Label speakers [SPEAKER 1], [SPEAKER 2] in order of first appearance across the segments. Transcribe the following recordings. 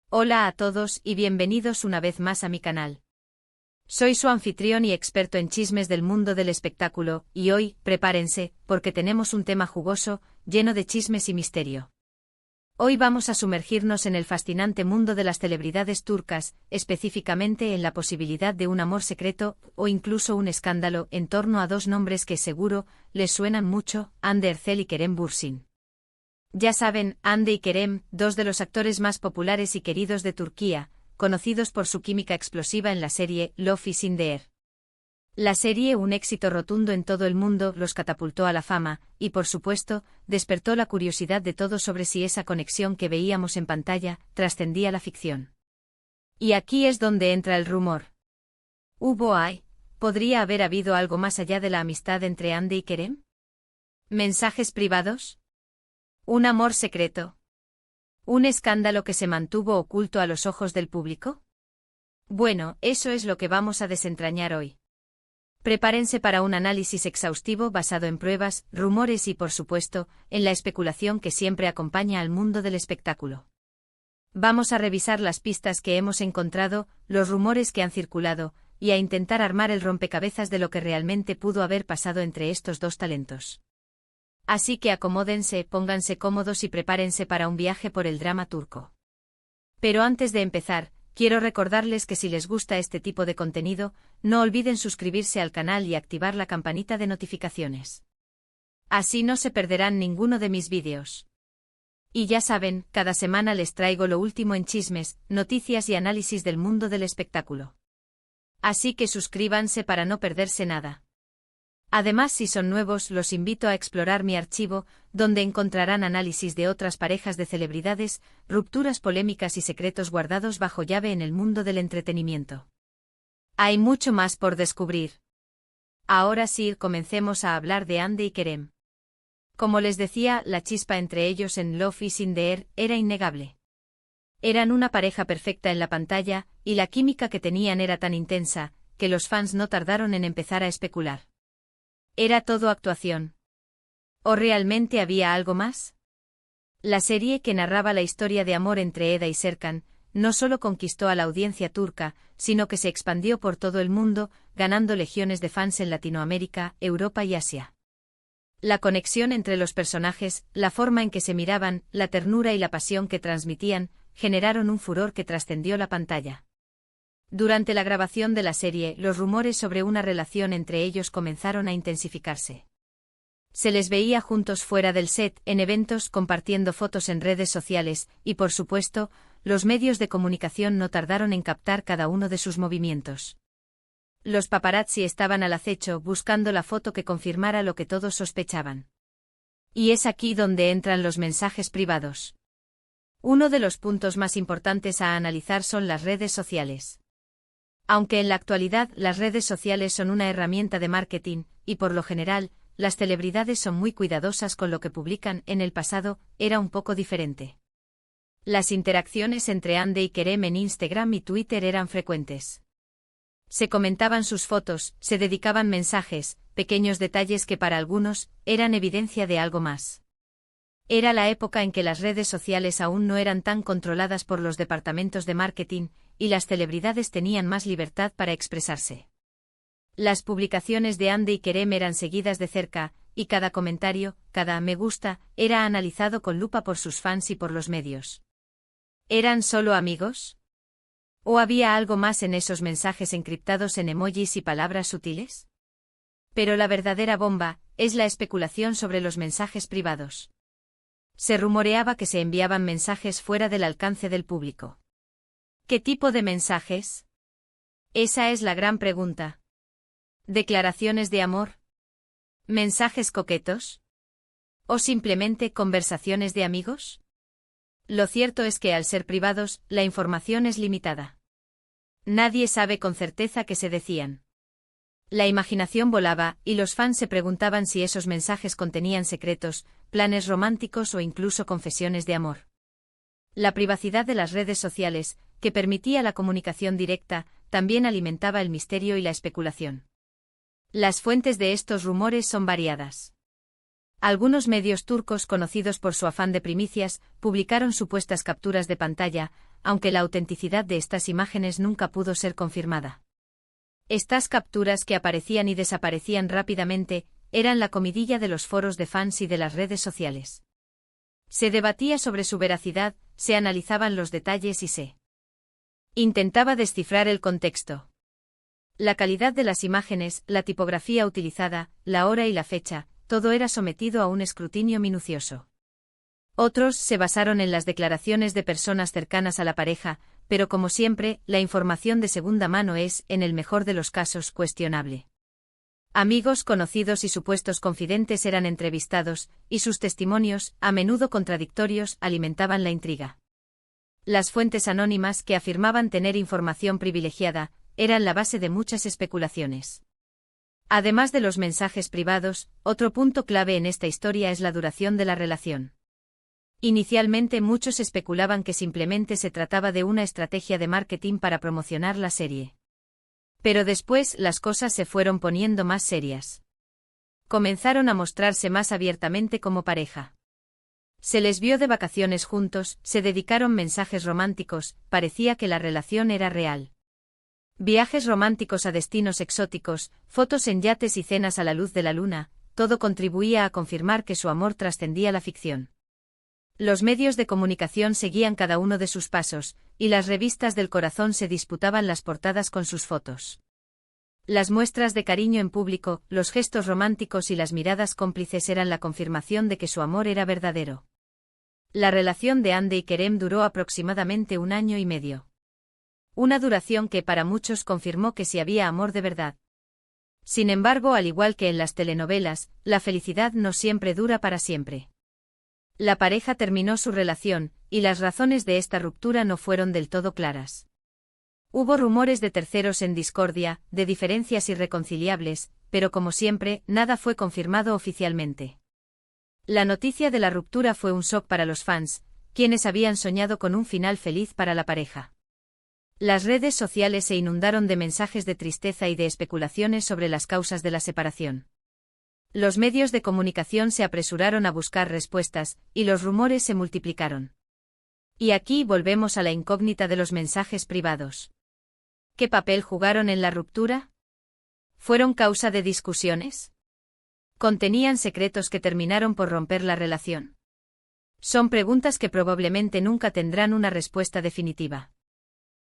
[SPEAKER 1] Hola a todos y bienvenidos una vez más a mi canal. Soy su anfitrión y experto en chismes del mundo del espectáculo, y hoy, prepárense, porque tenemos un tema jugoso, lleno de chismes y misterio. Hoy vamos a sumergirnos en el fascinante mundo de las celebridades turcas, específicamente en la posibilidad de un amor secreto, o incluso un escándalo, en torno a dos nombres que seguro les suenan mucho, Hande Erçel y Kerem Bürsin. Ya saben, Hande y Kerem, dos de los actores más populares y queridos de Turquía, conocidos por su química explosiva en la serie Love is in the Air. La serie, un éxito rotundo en todo el mundo, los catapultó a la fama, y por supuesto, despertó la curiosidad de todos sobre si esa conexión que veíamos en pantalla trascendía la ficción. Y aquí es donde entra el rumor. ¿Podría haber habido algo más allá de la amistad entre Hande y Kerem? ¿Mensajes privados? ¿Un amor secreto? ¿Un escándalo que se mantuvo oculto a los ojos del público? Bueno, eso es lo que vamos a desentrañar hoy. Prepárense para un análisis exhaustivo basado en pruebas, rumores y, por supuesto, en la especulación que siempre acompaña al mundo del espectáculo. Vamos a revisar las pistas que hemos encontrado, los rumores que han circulado, y a intentar armar el rompecabezas de lo que realmente pudo haber pasado entre estos dos talentos. Así que acomódense, pónganse cómodos y prepárense para un viaje por el drama turco. Pero antes de empezar, quiero recordarles que si les gusta este tipo de contenido, no olviden suscribirse al canal y activar la campanita de notificaciones. Así no se perderán ninguno de mis vídeos. Y ya saben, cada semana les traigo lo último en chismes, noticias y análisis del mundo del espectáculo. Así que suscríbanse para no perderse nada. Además, si son nuevos, los invito a explorar mi archivo, donde encontrarán análisis de otras parejas de celebridades, rupturas polémicas y secretos guardados bajo llave en el mundo del entretenimiento. Hay mucho más por descubrir. Ahora sí, comencemos a hablar de Hande y Kerem. Como les decía, la chispa entre ellos en Love is in the Air era innegable. Eran una pareja perfecta en la pantalla, y la química que tenían era tan intensa, que los fans no tardaron en empezar a especular. ¿Era todo actuación? ¿O realmente había algo más? La serie que narraba la historia de amor entre Eda y Serkan, no solo conquistó a la audiencia turca, sino que se expandió por todo el mundo, ganando legiones de fans en Latinoamérica, Europa y Asia. La conexión entre los personajes, la forma en que se miraban, la ternura y la pasión que transmitían, generaron un furor que trascendió la pantalla. Durante la grabación de la serie, los rumores sobre una relación entre ellos comenzaron a intensificarse. Se les veía juntos fuera del set, en eventos, compartiendo fotos en redes sociales, y por supuesto, los medios de comunicación no tardaron en captar cada uno de sus movimientos. Los paparazzi estaban al acecho, buscando la foto que confirmara lo que todos sospechaban. Y es aquí donde entran los mensajes privados. Uno de los puntos más importantes a analizar son las redes sociales. Aunque en la actualidad las redes sociales son una herramienta de marketing, y por lo general, las celebridades son muy cuidadosas con lo que publican, en el pasado, era un poco diferente. Las interacciones entre Hande y Kerem en Instagram y Twitter eran frecuentes. Se comentaban sus fotos, se dedicaban mensajes, pequeños detalles que para algunos, eran evidencia de algo más. Era la época en que las redes sociales aún no eran tan controladas por los departamentos de marketing, y las celebridades tenían más libertad para expresarse. Las publicaciones de Hande y Kerem eran seguidas de cerca, y cada comentario, cada me gusta, era analizado con lupa por sus fans y por los medios. ¿Eran solo amigos? ¿O había algo más en esos mensajes encriptados en emojis y palabras sutiles? Pero la verdadera bomba es la especulación sobre los mensajes privados. Se rumoreaba que se enviaban mensajes fuera del alcance del público. ¿Qué tipo de mensajes? Esa es la gran pregunta. ¿Declaraciones de amor? ¿Mensajes coquetos? ¿O simplemente conversaciones de amigos? Lo cierto es que al ser privados, la información es limitada. Nadie sabe con certeza qué se decían. La imaginación volaba, y los fans se preguntaban si esos mensajes contenían secretos, planes románticos o incluso confesiones de amor. La privacidad de las redes sociales, que permitía la comunicación directa, también alimentaba el misterio y la especulación. Las fuentes de estos rumores son variadas. Algunos medios turcos conocidos por su afán de primicias publicaron supuestas capturas de pantalla, aunque la autenticidad de estas imágenes nunca pudo ser confirmada. Estas capturas que aparecían y desaparecían rápidamente eran la comidilla de los foros de fans y de las redes sociales. Se debatía sobre su veracidad, se analizaban los detalles y se intentaba descifrar el contexto. La calidad de las imágenes, la tipografía utilizada, la hora y la fecha, todo era sometido a un escrutinio minucioso. Otros se basaron en las declaraciones de personas cercanas a la pareja, pero como siempre, la información de segunda mano es, en el mejor de los casos, cuestionable. Amigos, conocidos y supuestos confidentes eran entrevistados, y sus testimonios, a menudo contradictorios, alimentaban la intriga. Las fuentes anónimas que afirmaban tener información privilegiada, eran la base de muchas especulaciones. Además de los mensajes privados, otro punto clave en esta historia es la duración de la relación. Inicialmente muchos especulaban que simplemente se trataba de una estrategia de marketing para promocionar la serie. Pero después las cosas se fueron poniendo más serias. Comenzaron a mostrarse más abiertamente como pareja. Se les vio de vacaciones juntos, se dedicaron mensajes románticos, parecía que la relación era real. Viajes románticos a destinos exóticos, fotos en yates y cenas a la luz de la luna, todo contribuía a confirmar que su amor trascendía la ficción. Los medios de comunicación seguían cada uno de sus pasos, y las revistas del corazón se disputaban las portadas con sus fotos. Las muestras de cariño en público, los gestos románticos y las miradas cómplices eran la confirmación de que su amor era verdadero. La relación de Hande y Kerem duró aproximadamente 1 año y medio. Una duración que para muchos confirmó que sí había amor de verdad. Sin embargo, al igual que en las telenovelas, la felicidad no siempre dura para siempre. La pareja terminó su relación, y las razones de esta ruptura no fueron del todo claras. Hubo rumores de terceros en discordia, de diferencias irreconciliables, pero como siempre, nada fue confirmado oficialmente. La noticia de la ruptura fue un shock para los fans, quienes habían soñado con un final feliz para la pareja. Las redes sociales se inundaron de mensajes de tristeza y de especulaciones sobre las causas de la separación. Los medios de comunicación se apresuraron a buscar respuestas, y los rumores se multiplicaron. Y aquí volvemos a la incógnita de los mensajes privados. ¿Qué papel jugaron en la ruptura? ¿Fueron causa de discusiones? ¿Contenían secretos que terminaron por romper la relación? Son preguntas que probablemente nunca tendrán una respuesta definitiva.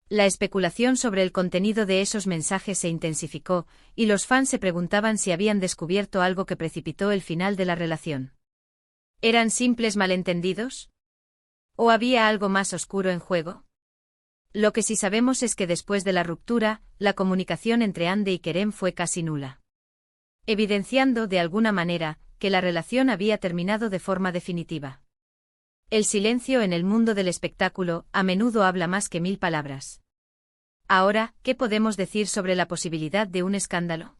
[SPEAKER 1] La especulación sobre el contenido de esos mensajes se intensificó, y los fans se preguntaban si habían descubierto algo que precipitó el final de la relación. ¿Eran simples malentendidos? ¿O había algo más oscuro en juego? Lo que sí sabemos es que después de la ruptura, la comunicación entre Hande y Kerem fue casi nula. Evidenciando, de alguna manera, que la relación había terminado de forma definitiva. El silencio en el mundo del espectáculo, a menudo habla más que 1000 palabras. Ahora, ¿qué podemos decir sobre la posibilidad de un escándalo?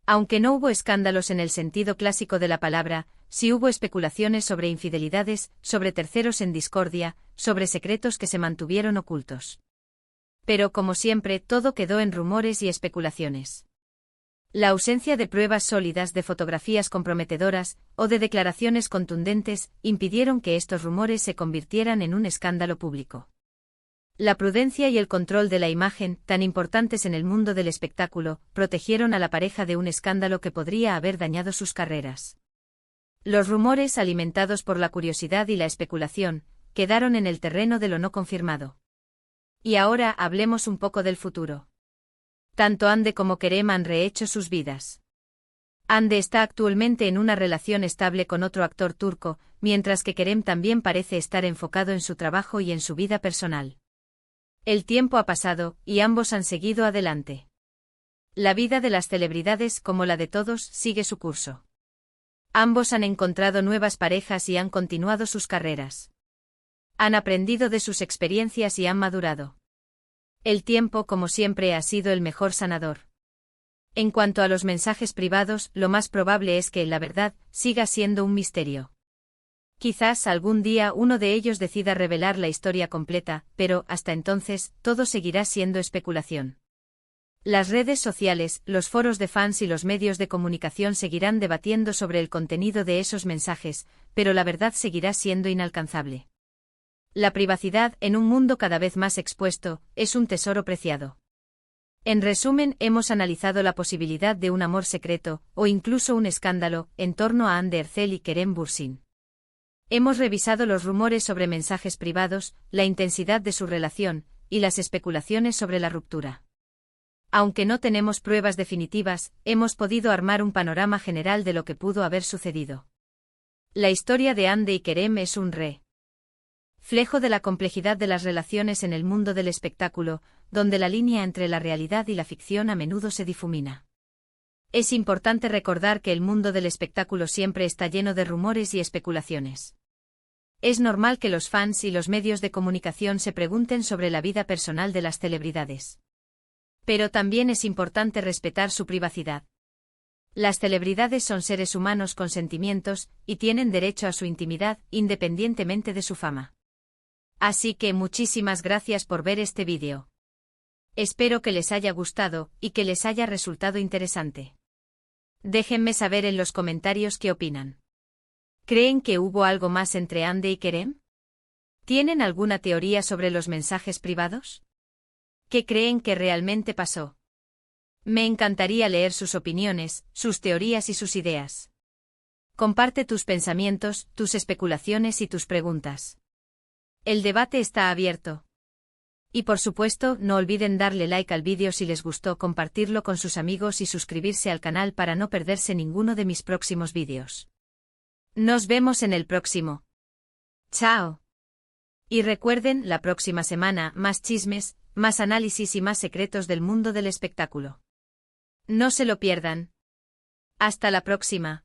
[SPEAKER 1] Aunque no hubo escándalos en el sentido clásico de la palabra, sí hubo especulaciones sobre infidelidades, sobre terceros en discordia, sobre secretos que se mantuvieron ocultos. Pero como siempre, todo quedó en rumores y especulaciones. La ausencia de pruebas sólidas, de fotografías comprometedoras, o de declaraciones contundentes, impidieron que estos rumores se convirtieran en un escándalo público. La prudencia y el control de la imagen, tan importantes en el mundo del espectáculo, protegieron a la pareja de un escándalo que podría haber dañado sus carreras. Los rumores, alimentados por la curiosidad y la especulación, quedaron en el terreno de lo no confirmado. Y ahora hablemos un poco del futuro. Tanto Hande como Kerem han rehecho sus vidas. Hande está actualmente en una relación estable con otro actor turco, mientras que Kerem también parece estar enfocado en su trabajo y en su vida personal. El tiempo ha pasado, y ambos han seguido adelante. La vida de las celebridades, como la de todos, sigue su curso. Ambos han encontrado nuevas parejas y han continuado sus carreras. Han aprendido de sus experiencias y han madurado. El tiempo, como siempre, ha sido el mejor sanador. En cuanto a los mensajes privados, lo más probable es que, la verdad, siga siendo un misterio. Quizás algún día uno de ellos decida revelar la historia completa, pero, hasta entonces, todo seguirá siendo especulación. Las redes sociales, los foros de fans y los medios de comunicación seguirán debatiendo sobre el contenido de esos mensajes, pero la verdad seguirá siendo inalcanzable. La privacidad, en un mundo cada vez más expuesto, es un tesoro preciado. En resumen, hemos analizado la posibilidad de un amor secreto, o incluso un escándalo, en torno a Hande Erçel y Kerem Bürsin. Hemos revisado los rumores sobre mensajes privados, la intensidad de su relación, y las especulaciones sobre la ruptura. Aunque no tenemos pruebas definitivas, hemos podido armar un panorama general de lo que pudo haber sucedido. La historia de Hande y Kerem es un reflejo de la complejidad de las relaciones en el mundo del espectáculo, donde la línea entre la realidad y la ficción a menudo se difumina. Es importante recordar que el mundo del espectáculo siempre está lleno de rumores y especulaciones. Es normal que los fans y los medios de comunicación se pregunten sobre la vida personal de las celebridades. Pero también es importante respetar su privacidad. Las celebridades son seres humanos con sentimientos, y tienen derecho a su intimidad, independientemente de su fama. Así que muchísimas gracias por ver este vídeo. Espero que les haya gustado, y que les haya resultado interesante. Déjenme saber en los comentarios qué opinan. ¿Creen que hubo algo más entre Hande y Kerem? ¿Tienen alguna teoría sobre los mensajes privados? ¿Qué creen que realmente pasó? Me encantaría leer sus opiniones, sus teorías y sus ideas. Comparte tus pensamientos, tus especulaciones y tus preguntas. El debate está abierto. Y por supuesto, no olviden darle like al vídeo si les gustó, compartirlo con sus amigos y suscribirse al canal para no perderse ninguno de mis próximos vídeos. Nos vemos en el próximo. ¡Chao! Y recuerden, la próxima semana, más chismes, más análisis y más secretos del mundo del espectáculo. No se lo pierdan. Hasta la próxima.